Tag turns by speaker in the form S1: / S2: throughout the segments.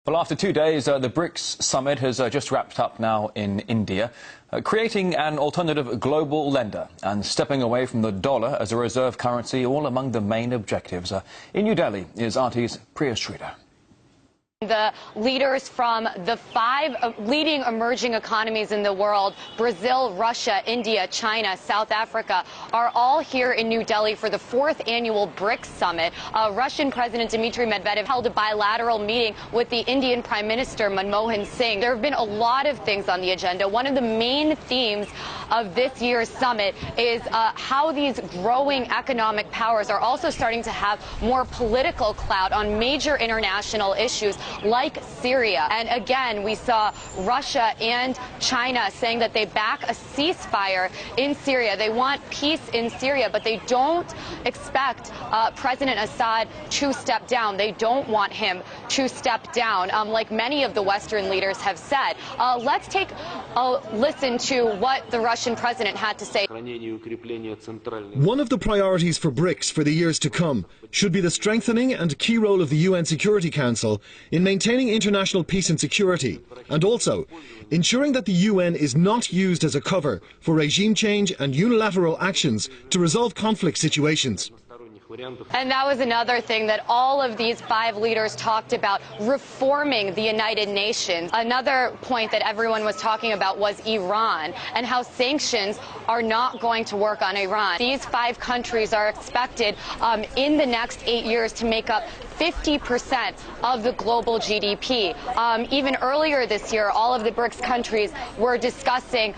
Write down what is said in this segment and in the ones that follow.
S1: Well, after 2 days, the BRICS summit has just wrapped up now in India, creating an alternative global lender and stepping away from the dollar as a reserve currency, all among the main objectives. In New Delhi is RT's Priya Sridhar.
S2: The leaders from the 5 leading emerging economies in the world, Brazil, Russia, India, China, South Africa, are all here in New Delhi for the 4th annual BRICS summit. Russian President Dmitry Medvedev held a bilateral meeting with the Indian Prime Minister Manmohan Singh. There have been a lot of things on the agenda. One of the main themes of this year's summit is how these growing economic powers are also starting to have more political clout on major international issues like Syria. And again, we saw Russia and China saying that they back a ceasefire in Syria. They want peace in Syria, but they don't expect President Assad to step down. They don't want him to step down, like many of the Western leaders have said. Let's take a listen to what the Russian president had to say.
S3: One of the priorities for BRICS for the years to come should be the strengthening and key role of the UN Security Council in maintaining international peace and security, and also ensuring that the UN is not used as a cover for regime change and unilateral actions to resolve conflict situations.
S2: And that was another thing that all of these 5 leaders talked about, reforming the United Nations. Another point that everyone was talking about was Iran and how sanctions are not going to work on Iran. These 5 countries are expected in the next 8 years to make up 50% of the global GDP. Even earlier this year, all of the BRICS countries were discussing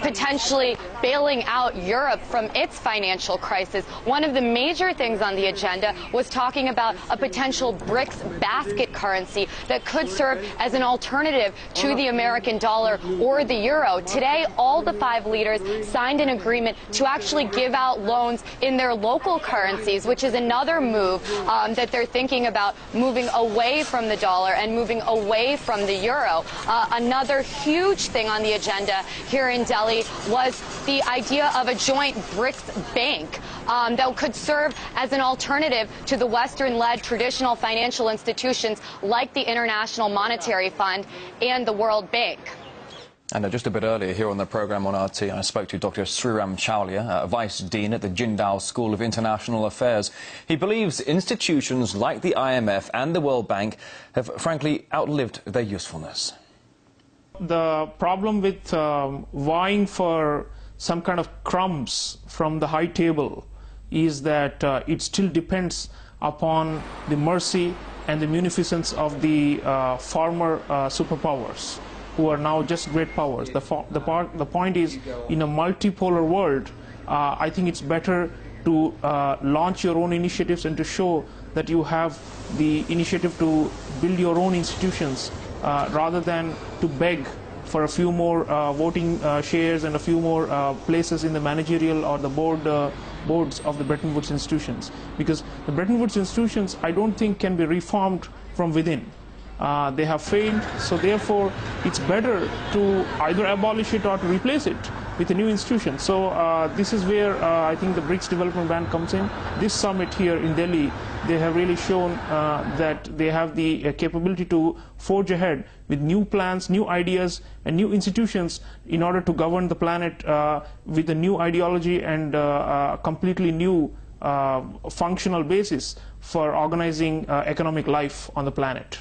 S2: potentially bailing out Europe from its financial crisis. One of the major things on the agenda was talking about a potential BRICS basket currency that could serve as an alternative to the American dollar or the euro. Today, all the 5 leaders signed an agreement to actually give out loans in their local currencies, which is another move that they're thinking about, moving away from the dollar and moving away from the euro. Another huge thing on the agenda here in Delhi was the idea of a joint BRICS bank that could serve as an alternative to the Western-led traditional financial institutions like the International Monetary Fund and the World Bank.
S1: And just a bit earlier here on the program on RT, I spoke to Dr. Sriram Chawla, Vice Dean at the Jindal School of International Affairs. He believes institutions like the IMF and the World Bank have frankly outlived their usefulness.
S4: The problem with vying for some kind of crumbs from the high table is that it still depends upon the mercy and the munificence of the former superpowers, who are now just great powers. The point is, in a multipolar world, I think it's better to launch your own initiatives and to show that you have the initiative to build your own institutions rather than to beg for a few more voting shares and a few more places in the managerial or the boards of the Bretton Woods institutions. Because the Bretton Woods institutions, I don't think, can be reformed from within. They have failed, so therefore it's better to either abolish it or to replace it with a new institution. So this is where I think the BRICS Development Bank comes in. This summit here in Delhi, they have really shown that they have the capability to forge ahead with new plans, new ideas, and new institutions in order to govern the planet with a new ideology and a completely new functional basis for organizing economic life on the planet.